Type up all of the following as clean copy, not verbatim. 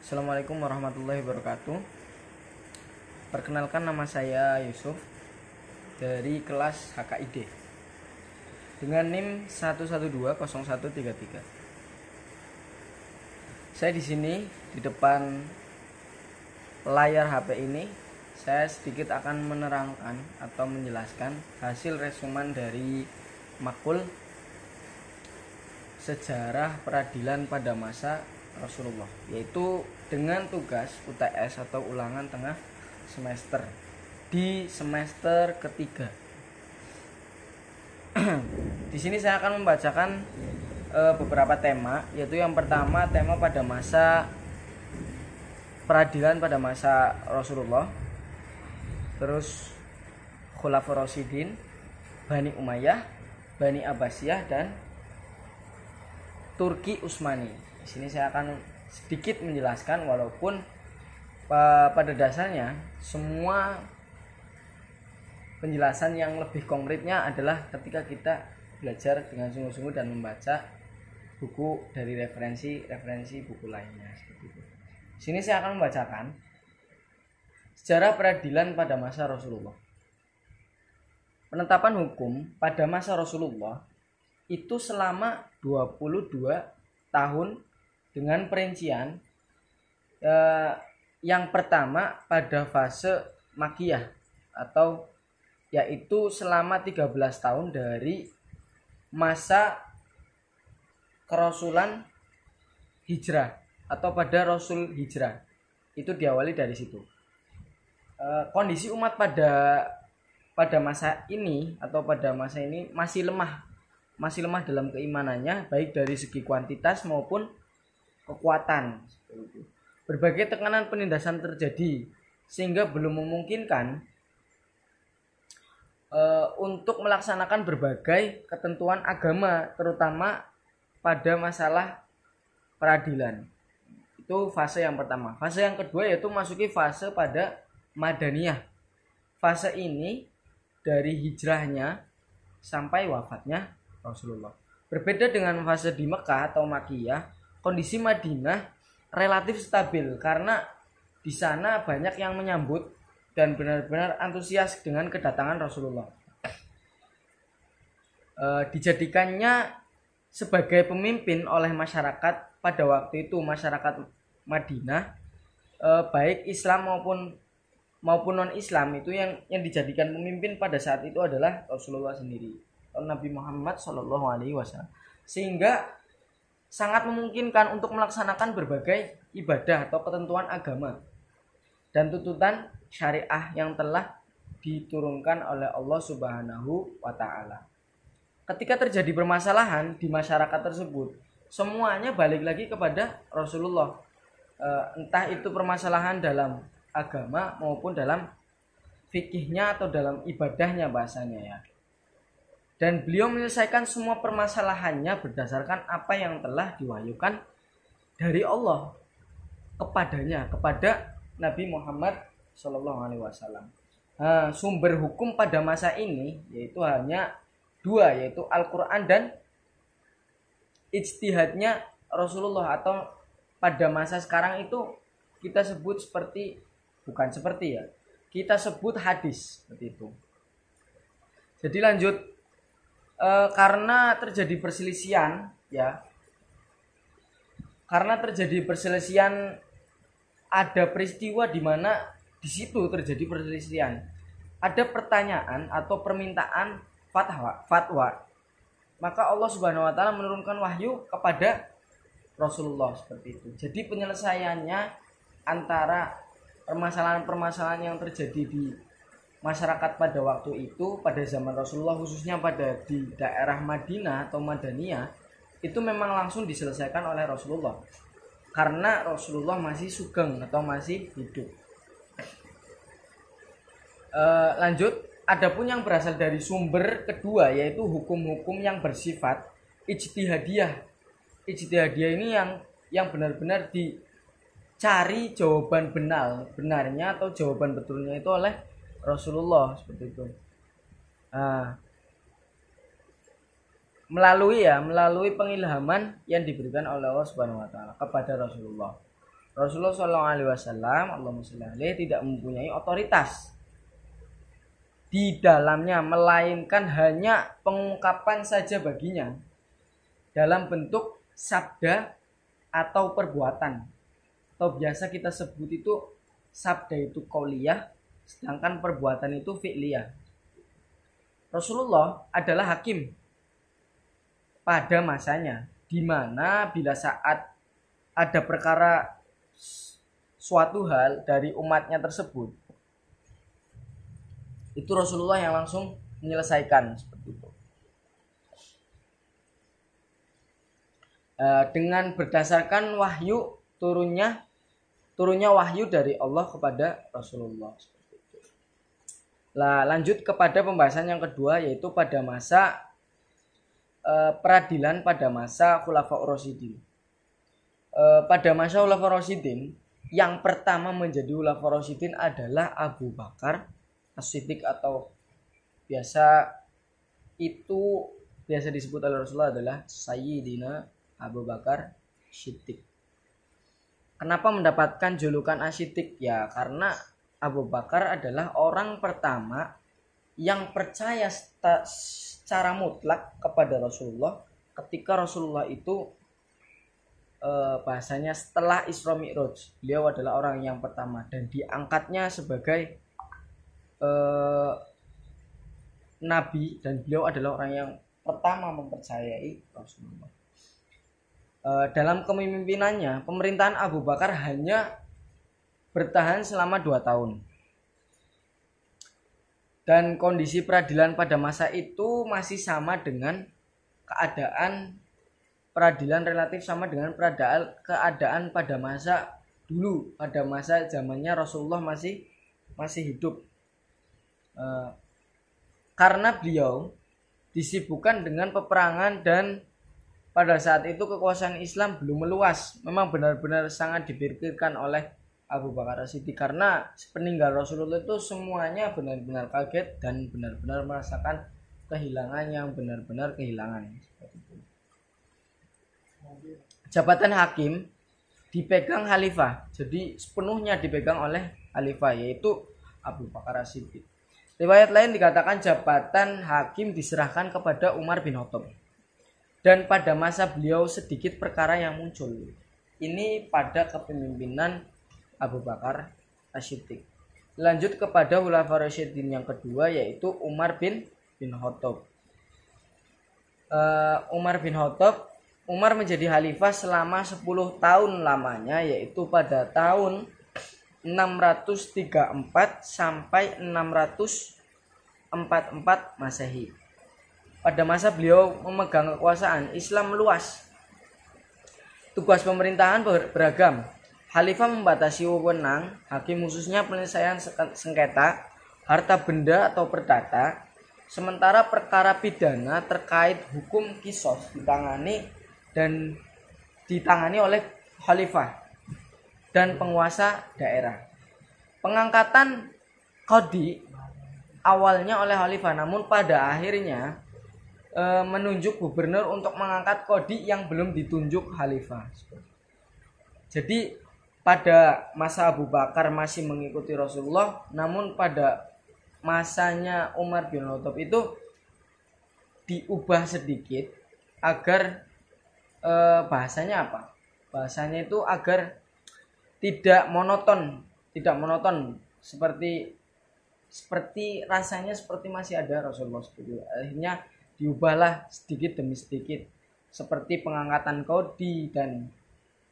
Assalamualaikum warahmatullahi wabarakatuh. Perkenalkan, nama saya Yusuf dari kelas HKID dengan NIM 1120133. Saya di sini di depan layar HP ini, saya sedikit akan menerangkan atau menjelaskan hasil resumen dari makul sejarah peradilan pada masa Rasulullah, yaitu dengan tugas UTS atau ulangan tengah semester di semester ketiga. Di sini saya akan membacakan beberapa tema, yaitu yang pertama tema pada masa peradilan pada masa Rasulullah, terus Khulafaur Rasyidin, Bani Umayyah, Bani Abbasiyah, dan Turki Utsmani. Di sini saya akan sedikit menjelaskan, walaupun pada dasarnya semua penjelasan yang lebih konkretnya adalah ketika kita belajar dengan sungguh-sungguh dan membaca buku dari referensi buku lainnya seperti itu. Di sini saya akan membacakan sejarah peradilan pada masa Rasulullah. Penetapan hukum pada masa Rasulullah itu selama 22 tahun dengan perincian yang pertama pada fase Makkiyah, atau yaitu selama 13 tahun dari masa kerasulan hijrah atau pada Rasul hijrah. Itu diawali dari situ. Kondisi umat pada masa ini atau pada masa ini masih lemah dalam keimanannya, baik dari segi kuantitas maupun kekuatan. Berbagai tekanan penindasan terjadi sehingga belum memungkinkan untuk melaksanakan berbagai ketentuan agama, terutama pada masalah peradilan. Itu fase yang pertama. Fase yang kedua yaitu masuki fase pada Madaniyah. Fase ini dari hijrahnya sampai wafatnya Rasulullah. Berbeda dengan fase di Mekah atau Makkiyah, kondisi Madinah relatif stabil karena di sana banyak yang menyambut dan benar-benar antusias dengan kedatangan Rasulullah. Dijadikannya sebagai pemimpin oleh masyarakat pada waktu itu, masyarakat Madinah, baik Islam maupun non-Islam, itu yang dijadikan pemimpin pada saat itu adalah Rasulullah sendiri, Nabi Muhammad SAW, sehingga sangat memungkinkan untuk melaksanakan berbagai ibadah atau ketentuan agama dan tuntutan syariah yang telah diturunkan oleh Allah Subhanahu wa Ta'ala. Ketika terjadi permasalahan di masyarakat tersebut, semuanya balik lagi kepada Rasulullah, entah itu permasalahan dalam agama maupun dalam fikihnya atau dalam ibadahnya bahasanya ya. Dan beliau menyelesaikan semua permasalahannya berdasarkan apa yang telah diwahyukan dari Allah kepada Nabi Muhammad SAW. Sumber hukum pada masa ini yaitu hanya dua, yaitu Al-Quran dan ijtihadnya Rasulullah, atau pada masa sekarang itu kita sebut kita sebut hadis seperti itu. Jadi lanjut. Karena terjadi perselisihan, ada peristiwa di mana di situ terjadi perselisihan, ada pertanyaan atau permintaan fatwa, maka Allah Subhanahu wa Ta'ala menurunkan wahyu kepada Rasulullah seperti itu. Jadi penyelesaiannya antara permasalahan-permasalahan yang terjadi di masyarakat pada waktu itu, pada zaman Rasulullah, khususnya di daerah Madinah atau Madaniyah, itu memang langsung diselesaikan oleh Rasulullah karena Rasulullah masih sugeng atau masih hidup. Lanjut, adapun yang berasal dari sumber kedua yaitu hukum-hukum yang bersifat ijtihadiyah. Ijtihadiyah ini yang benar-benar dicari jawaban benarnya atau jawaban betulnya itu oleh Rasulullah seperti itu. Melalui pengilhaman yang diberikan oleh Allah Subhanahu wa Ta'ala kepada Rasulullah. Rasulullah SAW, Allahumma sholli alaihi, tidak mempunyai otoritas di dalamnya, melainkan hanya pengungkapan saja baginya dalam bentuk sabda atau perbuatan. Atau biasa kita sebut itu sabda itu qauliyah, sedangkan perbuatan itu fi'liyah. Rasulullah adalah hakim pada masanya, di mana bila saat ada perkara suatu hal dari umatnya tersebut, itu Rasulullah yang langsung menyelesaikan seperti itu. Dengan berdasarkan wahyu turunnya wahyu dari Allah kepada Rasulullah. Lah, lanjut kepada pembahasan yang kedua, yaitu pada masa peradilan pada masa Khulafaur Rasyidin. Pada masa Khulafaur Rasyidin, yang pertama menjadi Khulafaur Rasyidin adalah Abu Bakar As-Siddiq, atau biasa disebut oleh Rasulullah adalah Sayyidina Abu Bakar Siddiq. Kenapa mendapatkan julukan As-Siddiq? Ya karena Abu Bakar adalah orang pertama yang percaya secara mutlak kepada Rasulullah ketika Rasulullah itu bahasanya setelah Isra Mi'raj. Beliau adalah orang yang pertama dan diangkatnya sebagai nabi, dan beliau adalah orang yang pertama mempercayai Rasulullah. Dalam kepemimpinannya, pemerintahan Abu Bakar hanya bertahan selama 2 tahun. Dan kondisi peradilan pada masa itu masih sama dengan keadaan peradilan, relatif sama dengan keadaan pada masa dulu, pada masa zamannya Rasulullah masih hidup. Karena beliau disibukkan dengan peperangan dan pada saat itu kekuasaan Islam belum meluas. Memang benar-benar sangat dipikirkan oleh Abu Bakar As-Siddiq, karena sepeninggal Rasulullah itu semuanya benar-benar kaget dan benar-benar merasakan kehilangan yang benar-benar kehilangan. Jabatan hakim dipegang khalifah, jadi sepenuhnya dipegang oleh khalifah, yaitu Abu Bakar As-Siddiq. Riwayat lain dikatakan jabatan hakim diserahkan kepada Umar bin Khattab. Dan pada masa beliau sedikit perkara yang muncul. Ini pada kepemimpinan Abu Bakar As-Siddiq. Lanjut kepada Khulafaur Rasyidin yang kedua, yaitu Umar bin Khattab. Umar menjadi khalifah selama 10 tahun lamanya, yaitu pada tahun 634 sampai 644 Masehi. Pada masa beliau memegang kekuasaan, Islam meluas. Tugas pemerintahan beragam. Khalifah membatasi wewenang hakim, khususnya penyelesaian sengketa harta benda atau perdata, sementara perkara pidana terkait hukum qisas ditangani oleh khalifah dan penguasa daerah. Pengangkatan qadhi awalnya oleh khalifah, namun pada akhirnya menunjuk gubernur untuk mengangkat qadhi yang belum ditunjuk khalifah. Jadi pada masa Abu Bakar masih mengikuti Rasulullah, namun pada masanya Umar bin Khattab itu diubah sedikit agar bahasanya apa? Bahasanya itu agar tidak monoton seperti rasanya seperti masih ada Rasulullah seperti itu. Akhirnya diubahlah sedikit demi sedikit, seperti pengangkatan qadhi dan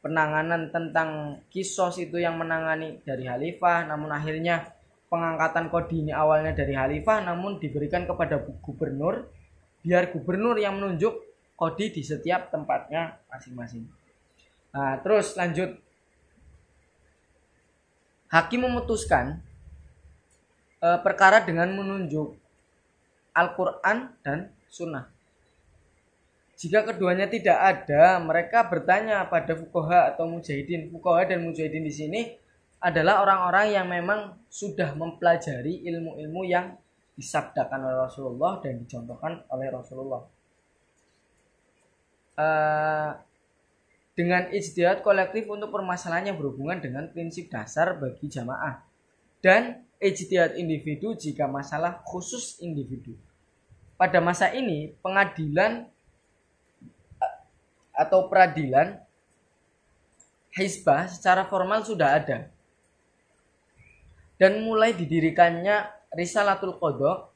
penanganan tentang qisas itu yang menangani dari khalifah, namun akhirnya pengangkatan qadhi ini awalnya dari khalifah namun diberikan kepada gubernur, biar gubernur yang menunjuk qadhi di setiap tempatnya masing-masing. Nah, terus lanjut. Hakim memutuskan perkara dengan menunjuk Al-Quran dan Sunnah. Jika keduanya tidak ada, mereka bertanya pada fuqaha atau mujahidin. Fuqaha dan mujahidin di sini adalah orang-orang yang memang sudah mempelajari ilmu-ilmu yang disabdakan oleh Rasulullah dan dicontohkan oleh Rasulullah. dengan ijtihad kolektif untuk permasalahan yang berhubungan dengan prinsip dasar bagi jamaah, dan ijtihad individu jika masalah khusus individu. Pada masa ini, pengadilan atau peradilan Hizbah secara formal sudah ada, dan mulai didirikannya Risalatul Qadha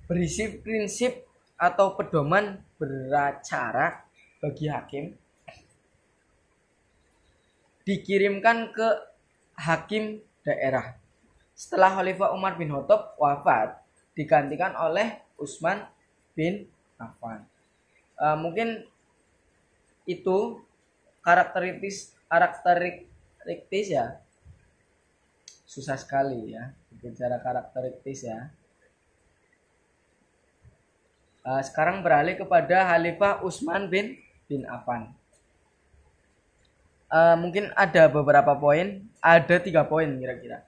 berisi prinsip atau pedoman beracara bagi hakim, dikirimkan ke hakim daerah. Setelah Khalifah Umar bin Khattab wafat, digantikan oleh Utsman bin Affan. Mungkin itu karakteristik ya, susah sekali ya bicara karakteristik ya. Sekarang beralih kepada Khalifah Utsman bin Affan. Mungkin ada beberapa poin, ada 3 poin kira-kira.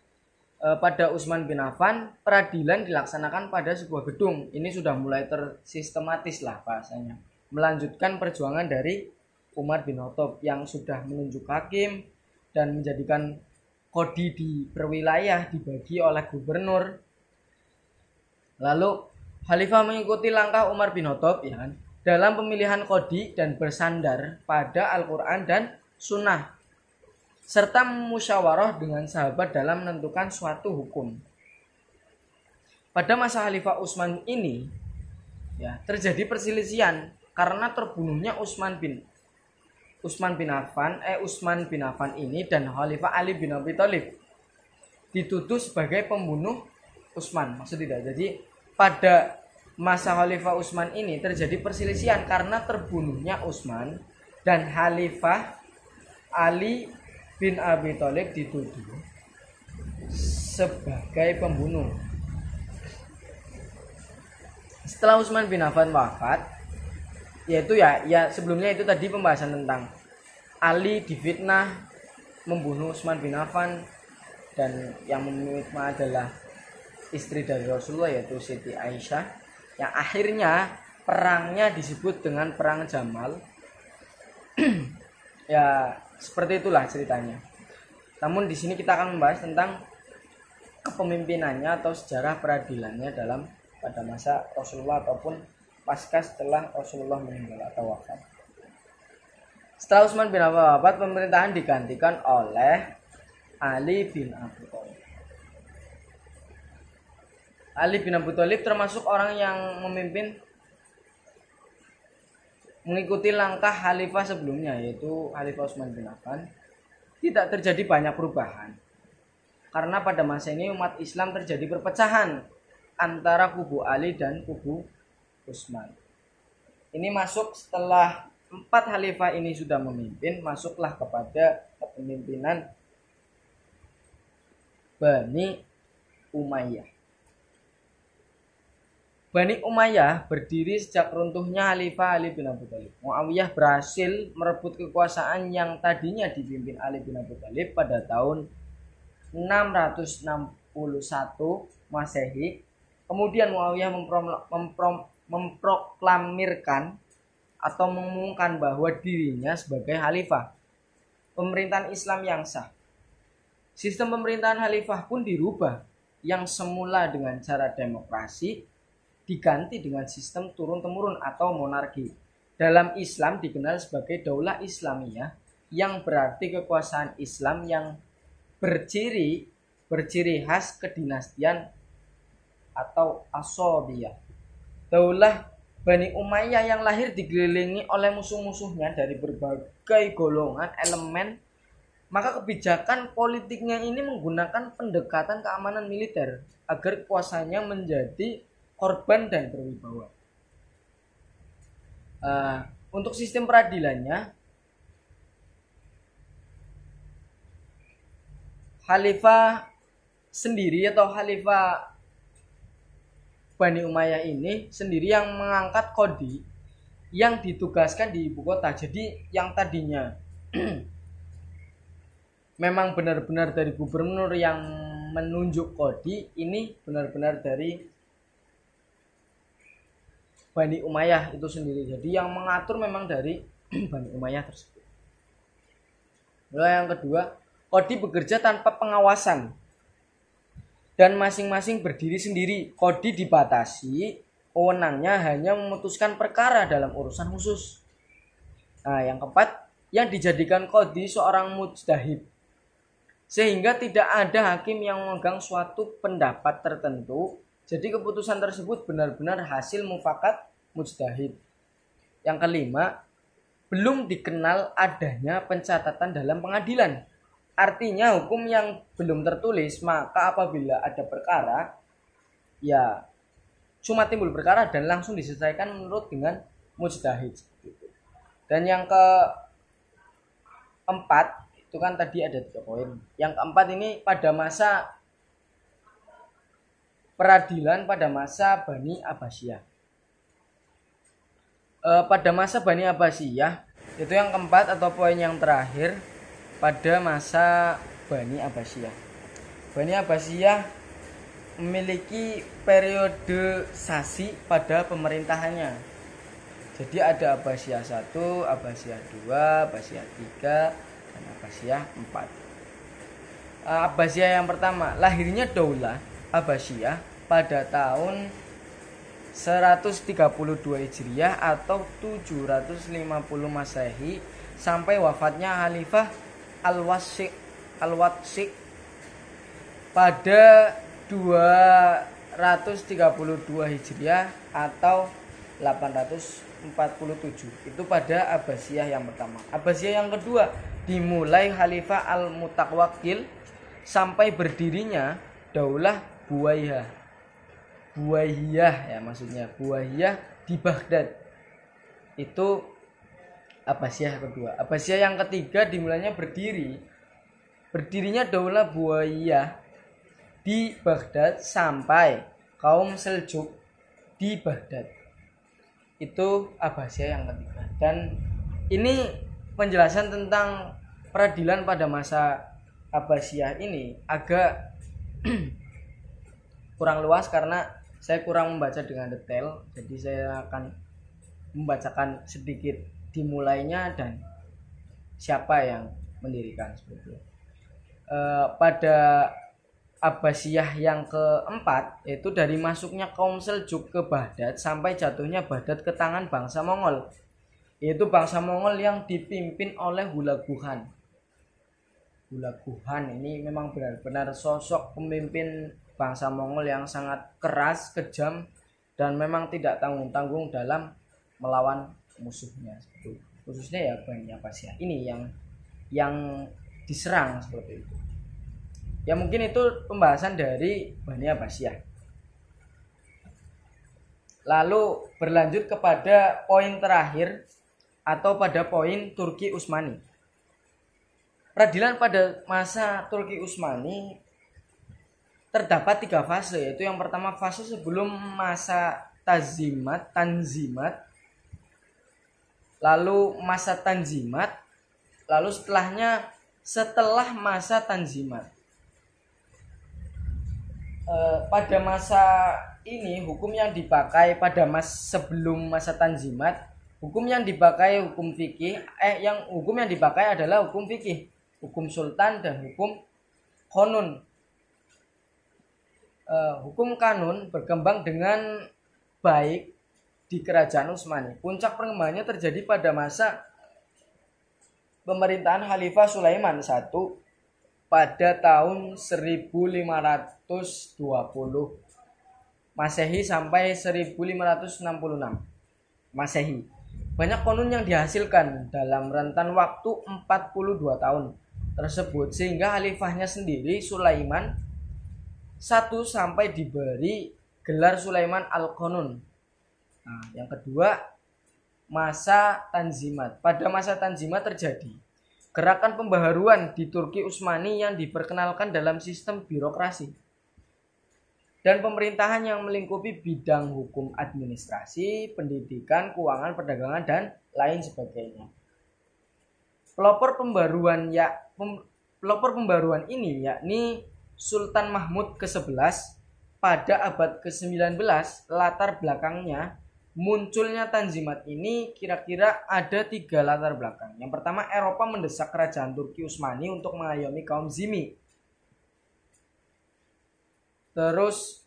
Pada Utsman bin Affan, peradilan dilaksanakan pada sebuah gedung. Ini sudah mulai tersistematis lah bahasanya. Melanjutkan perjuangan dari Umar bin Khattab yang sudah menunjuk hakim dan menjadikan kodi di perwilayah dibagi oleh gubernur. Lalu Khalifah mengikuti langkah Umar bin Khattab ya kan, dalam pemilihan kodi dan bersandar pada Al-Quran dan Sunnah, serta musyawarah dengan sahabat dalam menentukan suatu hukum. Pada masa Khalifah Utsman ini ya, terjadi perselisihan karena terbunuhnya Utsman bin Affan ini dan Khalifah Ali bin Abi Thalib dituduh sebagai pembunuh Utsman. Maksud tidak. Jadi pada masa Khalifah Utsman ini terjadi perselisihan karena terbunuhnya Utsman, dan Khalifah Ali bin Abi Thalib dituduh sebagai pembunuh. Setelah Utsman bin Affan wafat, yaitu ya sebelumnya itu tadi pembahasan tentang Ali difitnah membunuh Utsman bin Affan, dan yang memfitnah adalah istri dari Rasulullah yaitu Siti Aisyah, yang akhirnya perangnya disebut dengan Perang Jamal. Ya seperti itulah ceritanya. Namun di sini kita akan membahas tentang kepemimpinannya atau sejarah peradilannya pada masa Rasulullah ataupun pasca setelah Rasulullah meninggal atau wafat. Setelah Utsman bin Affan wafat, pemerintahan digantikan oleh Ali bin Abi Thalib. Ali bin Abi Thalib termasuk orang yang mengikuti langkah khalifah sebelumnya, yaitu Khalifah Utsman bin Affan. Tidak terjadi banyak perubahan karena pada masa ini umat Islam terjadi perpecahan antara kubu Ali dan kubu Utsman. Ini masuk setelah 4 khalifah ini sudah memimpin, masuklah kepada kepemimpinan Bani Umayyah. Bani Umayyah berdiri sejak runtuhnya Khalifah Ali bin Abi Thalib. Muawiyah berhasil merebut kekuasaan yang tadinya dipimpin Ali bin Abi Thalib pada tahun 661 Masehi. Kemudian Muawiyah memproklamirkan atau mengumumkan bahwa dirinya sebagai khalifah, pemerintahan Islam yang sah. Sistem pemerintahan khalifah pun dirubah, yang semula dengan cara demokrasi diganti dengan sistem turun-temurun atau monarki. Dalam Islam dikenal sebagai Daulah Islamiyah, yang berarti kekuasaan Islam yang berciri khas kedinastian atau asobiyah. Daulah Bani Umayyah yang lahir dikelilingi oleh musuh-musuhnya dari berbagai golongan elemen, maka kebijakan politiknya ini menggunakan pendekatan keamanan militer agar kuasanya menjadi korban dan berwibawa. Untuk sistem peradilannya, khalifah sendiri atau khalifah Bani Umayyah ini sendiri yang mengangkat kodi yang ditugaskan di ibu kota. Jadi yang tadinya memang benar-benar dari gubernur yang menunjuk kodi, ini benar-benar dari Bani Umayyah itu sendiri. Jadi yang mengatur memang dari Bani Umayyah tersebut. Lalu yang kedua, Kodi bekerja tanpa pengawasan dan masing-masing berdiri sendiri. Kodi dibatasi, wewenangnya hanya memutuskan perkara dalam urusan khusus. Nah, yang keempat, yang dijadikan kodi seorang mujtahid. Sehingga tidak ada hakim yang memegang suatu pendapat tertentu. Jadi keputusan tersebut benar-benar hasil mufakat mujtahid. Yang kelima, belum dikenal adanya pencatatan dalam pengadilan. Artinya hukum yang belum tertulis, maka apabila ada perkara, ya cuma timbul perkara dan langsung diselesaikan menurut dengan mujtahid. Dan yang keempat, itu kan tadi ada 3 poin. Yang keempat ini pada masa peradilan pada masa Bani Abbasiyah. Pada masa Bani Abbasiyah, itu yang keempat atau poin yang terakhir, pada masa Bani Abbasiyah. Bani Abbasiyah memiliki periode sasi pada pemerintahannya. Jadi ada Abbasiyah 1, Abbasiyah 2, Abbasiyah 3, dan Abbasiyah 4. Abbasiyah yang pertama, lahirnya Daulah Abbasiyah pada tahun 132 Hijriah atau 750 Masehi sampai wafatnya Khalifah Al-Watsiq pada 232 Hijriah atau 847. Itu pada Abbasiyah yang pertama. Abbasiyah yang kedua dimulai Khalifah Al-Mutawakkil sampai berdirinya Daulah Buwayyah ya, maksudnya Buwayyah di Baghdad. Itu Abbasiyah kedua. Abbasiyah yang ketiga dimulainya berdirinya Daulah Buwayyah di Baghdad sampai kaum Seljuk di Baghdad. Itu Abbasiyah yang ketiga. Dan ini penjelasan tentang peradilan pada masa Abbasiyah ini agak kurang luas karena saya kurang membaca dengan detail. Jadi saya akan membacakan sedikit dimulainya dan siapa yang mendirikan seperti itu. Pada Abbasiyah yang keempat, yaitu dari masuknya kaum Seljuk ke Baghdad sampai jatuhnya Baghdad ke tangan bangsa Mongol, yaitu bangsa Mongol yang dipimpin oleh Hulagu Khan. Hulagu Khan ini memang benar-benar sosok pemimpin bangsa Mongol yang sangat keras, kejam, dan memang tidak tanggung-tanggung dalam melawan musuhnya, khususnya ya Bani Abbasiyah ini yang diserang seperti itu. Ya mungkin itu pembahasan dari Bani Abbasiyah. Lalu berlanjut kepada poin terakhir atau pada poin Turki Utsmani. Peradilan pada masa Turki Utsmani terdapat 3 fase, yaitu yang pertama fase sebelum masa Tanzimat, lalu masa Tanzimat, lalu setelah masa Tanzimat. Pada masa ini hukum yang dipakai pada sebelum masa Tanzimat, hukum yang dipakai hukum fikih, hukum yang dipakai adalah hukum fikih, hukum sultan dan hukum konun. Hukum kanun berkembang dengan baik di kerajaan Utsmani. Puncak perkembangannya terjadi pada masa pemerintahan Khalifah Sulaiman I pada tahun 1520 Masehi sampai 1566 Masehi. Banyak konun yang dihasilkan dalam rentan waktu 42 tahun tersebut, sehingga khalifahnya sendiri Sulaiman I sampai diberi gelar Sulaiman Al-Qanun. Nah, yang kedua, masa Tanzimat. Pada masa Tanzimat terjadi gerakan pembaharuan di Turki Utsmani yang diperkenalkan dalam sistem birokrasi dan pemerintahan yang melingkupi bidang hukum, administrasi, pendidikan, keuangan, perdagangan, dan lain sebagainya. Pelopor pembaruan ini yakni Sultan Mahmud ke-11 pada abad ke-19. Latar belakangnya munculnya Tanzimat ini kira-kira ada 3 latar belakang. Yang pertama, Eropa mendesak kerajaan Turki Utsmani untuk mengayomi kaum Zimmi. Terus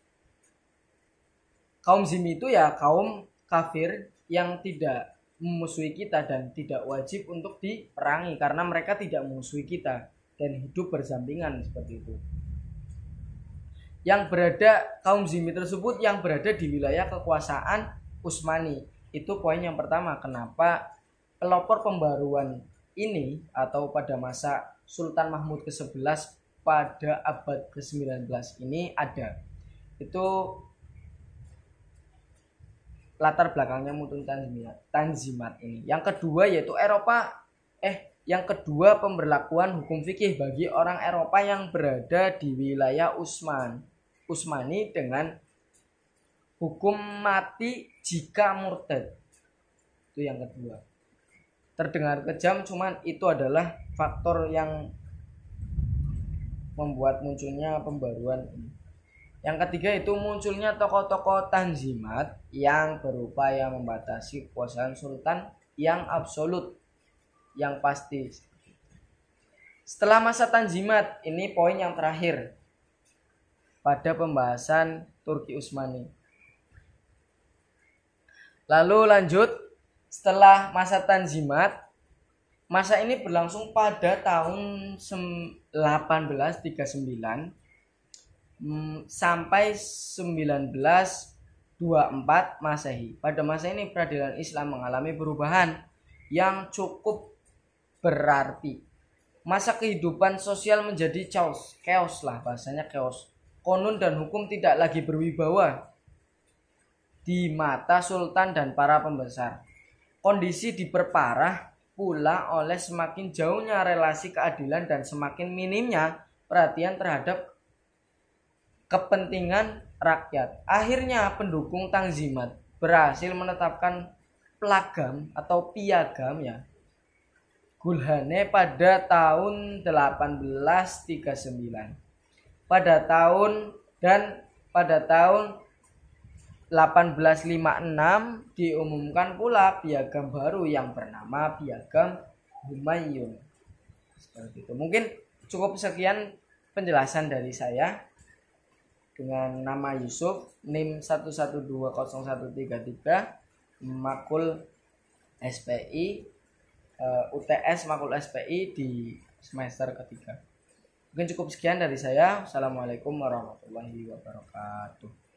kaum Zimmi itu ya kaum kafir yang tidak memusuhi kita dan tidak wajib untuk diperangi karena mereka tidak memusuhi kita dan hidup bersampingan seperti itu. Kaum Zimmi tersebut yang berada di wilayah kekuasaan Utsmani. Itu poin yang pertama, kenapa pelopor pembaruan ini atau pada masa Sultan Mahmud ke-11 pada abad ke-19 ini ada. Itu latar belakangnya muncul Tanzimat ini. Yang kedua yaitu yang kedua pemberlakuan hukum fikih bagi orang Eropa yang berada di wilayah Utsmani dengan hukum mati jika murtad. Itu yang kedua. Terdengar kejam, cuman itu adalah faktor yang membuat munculnya pembaruan ini. Yang ketiga itu munculnya tokoh-tokoh Tanzimat yang berupaya membatasi kekuasaan sultan yang absolut, yang pasti. Setelah masa Tanzimat, ini poin yang terakhir pada pembahasan Turki Utsmani. Lalu lanjut, setelah masa Tanzimat, masa ini berlangsung pada tahun 1839 sampai 1924 Masehi. Pada masa ini peradilan Islam mengalami perubahan yang cukup berarti. Masa kehidupan sosial menjadi chaos lah, bahasanya chaos. Konun dan hukum tidak lagi berwibawa di mata sultan dan para pembesar. Kondisi diperparah pula oleh semakin jauhnya relasi keadilan dan semakin minimnya perhatian terhadap kepentingan rakyat. Akhirnya pendukung Tanzimat berhasil menetapkan piagam Gulhane pada tahun 1839. Pada tahun 1856 diumumkan pula piagam baru yang bernama Piagam Humayun. Seperti itu. Mungkin cukup sekian penjelasan dari saya. Dengan nama Yusuf, NIM 1120133, Makul SPI, UTS Makul SPI di semester ketiga. Mungkin cukup sekian dari saya. Assalamualaikum warahmatullahi wabarakatuh.